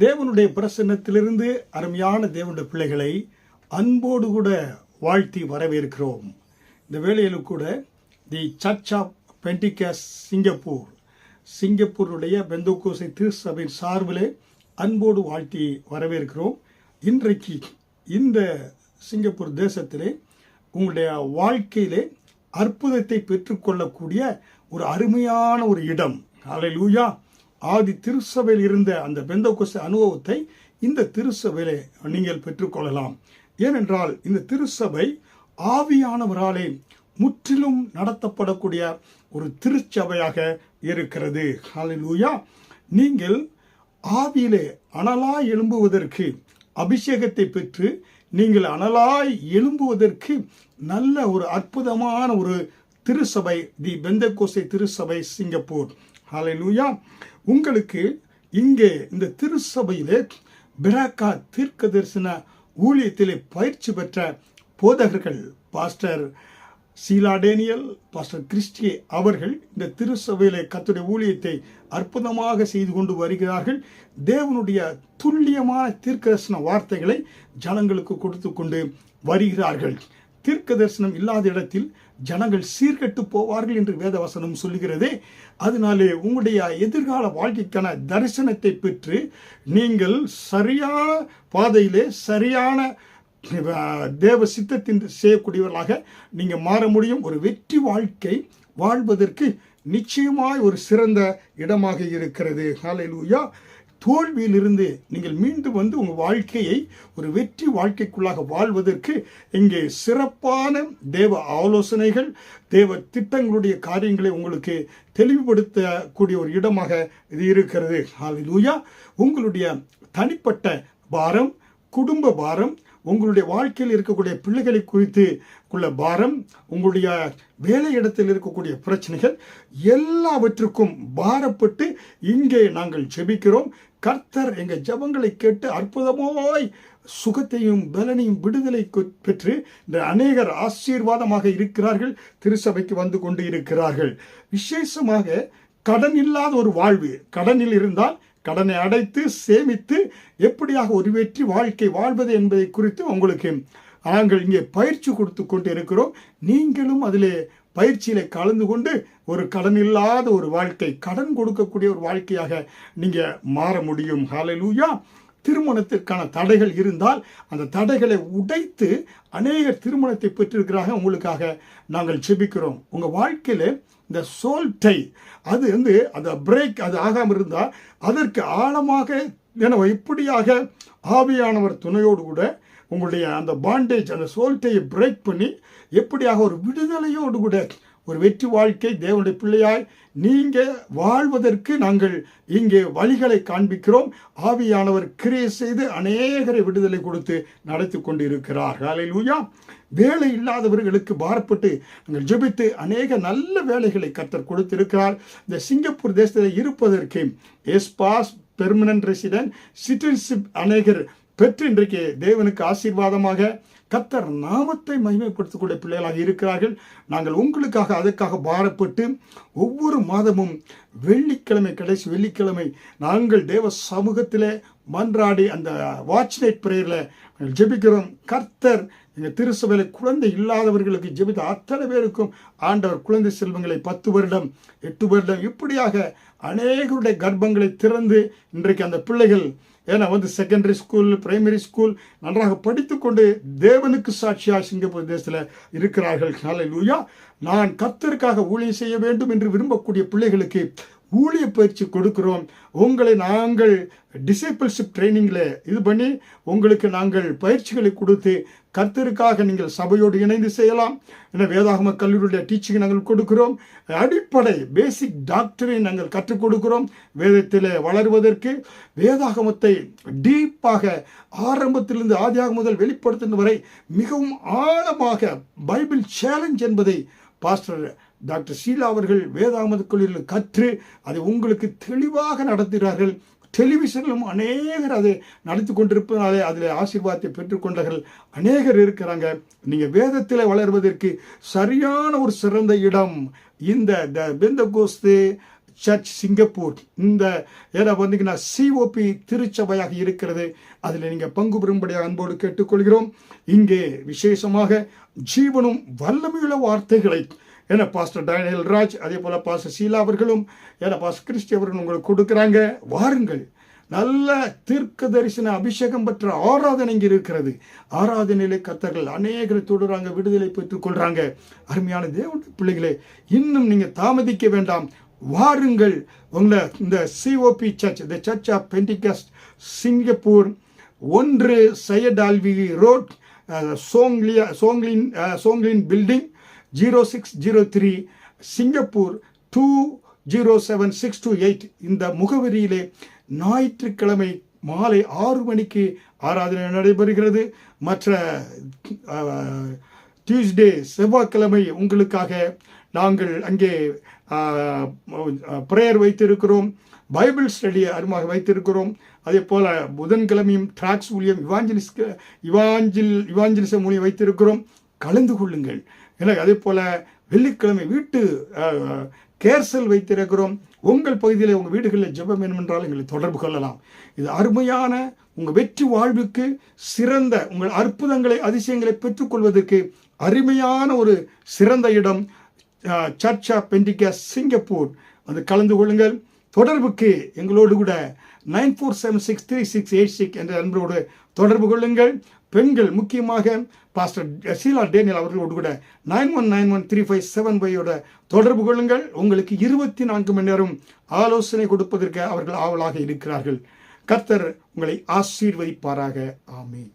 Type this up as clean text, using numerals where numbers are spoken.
தேவனுடைய பிரசன்னத்திலிருந்து அருமையான தேவனுடைய பிள்ளைகளை அன்போடு கூட வாழ்த்தி வரவேற்கிறோம். இந்த வேளையிலும் கூட தி சர்ச் ஆஃப் பெண்டிகாஸ்ட் சிங்கப்பூருடைய பெந்தோகோஸ்தே திருச்சபையின் சார்பிலே அன்போடு வாழ்த்தி வரவேற்கிறோம். இன்றைக்கு இந்த சிங்கப்பூர் தேசத்திலே உங்களுடைய வாழ்க்கையிலே அற்புதத்தை பெற்றுக்கொள்ளக்கூடிய ஒரு அருமையான ஒரு இடம். அல்லேலூயா. ஆதி திருச்சபையில் இருந்த அந்த பெந்தோகோஸ்தே அனுபவத்தை இந்த திருச்சபையிலே நீங்கள் பெற்றுக்கொள்ளலாம். ஏனென்றால் இந்த திருச்சபை ஆவியானவராலே முற்றிலும் நடத்தப்படக்கூடிய ஒரு திருச்சபையாக இருக்கிறது. அல்லேலூயா. நீங்கள் ஆவியிலே அனலாய் எழும்புவதற்கு அபிஷேகத்தை பெற்று நீங்கள் அனலாய் எழும்புவதற்கு நல்ல ஒரு அற்புதமான ஒரு திருச்சபை தி பெந்தோகோஸ்தே திருச்சபை சிங்கப்பூர். ஹல்லேலூயா. உங்களுக்கு இங்கே இந்த திருச்சபையிலே பிரக்கா தீர்க்க தரிசன ஊழியத்திலே பயிற்சி பெற்ற போதகர்கள் பாஸ்டர் சீலா டேனியல், பாஸ்டர் கிறிஸ்டி அவர்கள் இந்த திருச்சபையிலே கர்த்தருடைய ஊழியத்தை அற்புதமாக செய்து கொண்டு வருகிறார்கள். தேவனுடைய துல்லியமான தீர்க்க தரிசன வார்த்தைகளை ஜனங்களுக்கு கொடுத்து கொண்டு வருகிறார்கள். தீர்க்க தரிசனம் இல்லாத இடத்தில் ஜனங்கள் சீர்கெட்டு போவார்கள் என்று வேதவசனம் சொல்லுகிறதே. அதனாலே உங்களுடைய எதிர்கால வாழ்க்கைக்கான தரிசனத்தை பெற்று நீங்கள் சரியான பாதையிலே சரியான தேவ சித்தத்தின் செய்யக்கூடியவர்களாக நீங்க மாற முடியும். ஒரு வெற்றி வாழ்க்கை வாழ்வதற்கு நிச்சயமாய் ஒரு சிறந்த இடமாக இருக்கிறது. ஹல்லேலூயா. தோல்வியிலிருந்து நீங்கள் மீண்டும் வந்து உங்கள் வாழ்க்கையை ஒரு வெற்றி வாழ்க்கைக்குள்ளாக வாழ்வதற்கு இங்கே சிறப்பான தேவ ஆலோசனைகள், தேவ திட்டங்களுடைய காரியங்களை உங்களுக்கு தெளிவுபடுத்தக்கூடிய ஒரு இடமாக இது இருக்கிறது. ஹல்லேலூயா. உங்களுடைய தனிப்பட்ட பாரம், குடும்ப பாரம், உங்களுடைய வாழ்க்கையில் இருக்கக்கூடிய பிள்ளைகளை குறித்து உள்ள பாரம், உங்களுடைய வேலை இடத்தில் இருக்கக்கூடிய பிரச்சனைகள் எல்லாவற்றுக்கும் பாரப்பட்டு இங்கே நாங்கள் ஜெபிக்கிறோம். கர்த்தர் எங்கள் ஜெபங்களை கேட்டு அற்புதமாய் சுகத்தையும் பலனையும் விடுதலை பெற்று இந்த அநேகர் ஆசீர்வாதமாக இருக்கிறார்கள். திருச்சபைக்கு வந்து கொண்டு இருக்கிறார்கள். விசேஷமாக கடன் இல்லாத ஒரு வாழ்வு, கடனில் இருந்தால் கடனை அடைத்து சேமித்து எப்படியாக ஒரு வெற்றி வாழ்க்கை வாழ்வது என்பதை குறித்து உங்களுக்கு நாங்கள் இங்கே பயிற்சி கொடுத்து கொண்டு இருக்கிறோம். நீங்களும் அதிலே பயிற்சியில கலந்து கொண்டு ஒரு கடன் இல்லாத ஒரு வாழ்க்கை, கடன் கொடுக்கக்கூடிய ஒரு வாழ்க்கையாக நீங்க மாற முடியும். ஹல்லேலூயா. திருமணத்திற்கான தடைகள் இருந்தால் அந்த தடைகளை உடைத்து அநேகர் திருமணத்தை பெற்றிருக்கிறாங்க. உங்களுக்காக நாங்கள் ஜெபிக்கிறோம். உங்க வாழ்க்கையில இந்த சோல் டை அது அந்த பிரேக் அது ஆகாமல் இருந்தால் அதற்கு ஆழமாக இப்படியாக ஆவியானவர் துணையோடு கூட உங்களுடைய அந்த பாண்டேஜ் அந்த சோல்ட்டையை பிரேக் பண்ணி எப்படியாக ஒரு விடுதலையோடு கூட ஒரு வெற்றி வாழ்க்கை தேவனுடைய பிள்ளையாய் நீங்க வாழ்வதற்கு நாங்கள் இங்கே வழிகளை காண்பிக்கிறோம். ஆவியானவர் கிரியை செய்து அநேகரை விடுதலை கொடுத்து நடத்தி கொண்டு இருக்கிறார். ஹல்லேலூயா. வேலை இல்லாதவர்களுக்கு பாரப்பட்டு நாங்கள் ஜெபித்து அநேக நல்ல வேலைகளை கர்த்தர் கொடுத்திருக்கிறார். இந்த சிங்கப்பூர் தேசத்தில் இருப்பதற்கு எஸ்பாஸ் பெர்மனன்ட் ரெசிடென்ட் சிட்டிசன்ஷிப் அநேகர் பெற்று இன்றைக்கு தேவனுக்கு ஆசீர்வாதமாக கர்த்தர் நாமத்தை மகிமைப்படுத்தக்கூடிய பிள்ளைகளாக இருக்கிறார்கள். நாங்கள் உங்களுக்காக அதற்காக பாரப்பட்டு ஒவ்வொரு மாதமும் வெள்ளிக்கிழமை, கடைசி வெள்ளிக்கிழமை நாங்கள் தேவ சமூகத்திலே மன்றாடி அந்த வாட்ச் நைட் பிரேயரில் ஜெபிக்கிறோம். கர்த்தர் எங்கள் திருச்சபையில குழந்தை இல்லாதவர்களுக்கு ஜெபித்த அத்தனை பேருக்கும் ஆண்டவர் குழந்தை செல்வங்களை 10 வருடம் 8 வருடம் இப்படியாக அநேகருடைய கர்ப்பங்களை திறந்து இன்றைக்கு அந்த பிள்ளைகள் செகண்டரி ஸ்கூல், பிரைமரி ஸ்கூல் நன்றாக படித்துக்கொண்டு தேவனுக்கு சாட்சியாக சிங்கப்பூர் தேசத்தில் இருக்கிறார்கள். ஹல்லேலூயா. நான் கர்த்தருக்காக ஊழியம் செய்ய வேண்டும் என்று விரும்பக்கூடிய பிள்ளைகளுக்கு ஊழிய பயிற்சி கொடுக்கிறோம். உங்களை நாங்கள் டிசைபிள்ஷிப் ட்ரைனிங்கில் இது பண்ணி உங்களுக்கு நாங்கள் பயிற்சிகளை கொடுத்து கர்த்தருக்காக நீங்கள் சபையோடு இணைந்து செய்யலாம். வேதாகம கல்லூரியுடைய டீச்சிங் நாங்கள் கொடுக்கிறோம். அடிப்படை பேசிக் டாக்டரை நாங்கள் கற்றுக் கொடுக்கிறோம். வேதத்தில் வளருவதற்கு வேதாகமத்தை டீப்பாக ஆரம்பத்திலிருந்து ஆதியாகமம் முதல் வெளிப்படுத்தும் வரை மிகவும் ஆழமாக பைபிள் சேலஞ்ச் என்பதை பாஸ்டர் டாக்டர் சீலா அவர்கள் வேதாகம கல்லூரியில் கற்று அதை உங்களுக்கு தெளிவாக நடத்துகிறார்கள். டெலிவிஷனிலும் அநேகர் அதை நடத்தி கொண்டிருப்பதாலே அதில் ஆசீர்வாதத்தை பெற்றுக்கொண்டவர்கள் அநேகர் இருக்கிறாங்க. நீங்கள் வேதத்தில் வளர்வதற்கு சரியான ஒரு சிறந்த இடம் இந்த பெந்தோகோஸ்தே சர்ச் சிங்கப்பூர், இந்த ஏன்னா வந்தீங்கன்னா சிஓபி திருச்சபையாக இருக்கிறது. அதில் நீங்கள் பங்கு பெறும்படியாக அன்போடு கேட்டுக்கொள்கிறோம். இங்கே விசேஷமாக ஜீவனும் வல்லமையுள்ள வார்த்தைகளை ஏன்னா பாஸ்டர் டேனியல் ராஜ், அதே போல் பாஸ்டர் ஷீலா அவர்களும், ஏன்னா பாஸ்டர் கிறிஸ்டி அவர்களும் உங்களுக்கு கொடுக்குறாங்க. வாருங்கள். நல்ல தீர்க்க தரிசன அபிஷேகம் பெற்ற ஆராதனை இங்கே இருக்கிறது. ஆராதனையிலே கர்த்தர்கள் அநேகர் தொடுறாங்க, விடுதலை பெற்றுக் கொள்றாங்க. அருமையான தேவனுடைய பிள்ளைகளே, இன்னும் நீங்க தாமதிக்க வேண்டாம். வாருங்கள். உங்களை இந்த COP church, the church of Pentecost Singapore, 1 Syed Alwi road, Songlin building, 0603 Singapore 207628. இந்த முகவரியிலே ஞாயிற்றுக்கிழமை மாலை 6 மணிக்கு ஆராதனை நடைபெறுகிறது. மற்ற டியூஸ்டே செவ்வாய்க்கிழமை உங்களுக்காக நாங்கள் அங்கே ப்ரேயர் வைத்திருக்கிறோம், பைபிள் ஸ்டடி அருமாக வைத்திருக்கிறோம். அதே போல் புதன்கிழமையும் ட்ராக்ஸ் ஊழியம் இவாஞ்சலிசம் ஊழியம் வைத்திருக்கிறோம். கலந்து கொள்ளுங்கள். எனக்கு அதே போல் வெள்ளிக்கிழமை வீட்டு கேர்சல் வைத்திருக்கிறோம். உங்கள் பகுதியில் உங்கள் வீடுகளில் ஜெபம் வேண்டுமென்றால் எங்களை தொடர்பு கொள்ளலாம். இது அருமையான உங்கள் வெற்றி வாழ்வுக்கு சிறந்த உங்கள் அற்புதங்களை அதிசயங்களை பெற்றுக்கொள்வதற்கு அருமையான ஒரு சிறந்த இடம் சர்ச் ஆஃப் பெண்டிகாஸ்ட் சிங்கப்பூர். வந்து கலந்து கொள்ளுங்கள். தொடர்புக்கு எங்களோடு கூட 94763686 என்ற நண்பரோடு தொடர்பு கொள்ளுங்கள். பெண்கள் முக்கியமாக பாஸ்டர் ஷீலா டேனியல் அவர்களோடு கூட 91913575 தொடர்பு கொள்ளுங்கள். உங்களுக்கு 24 மணி நேரம் ஆலோசனை கொடுப்பதற்கு அவர்கள் ஆவலாக இருக்கிறார்கள். கர்த்தர் உங்களை ஆசீர்வதிப்பாராக. ஆமென்.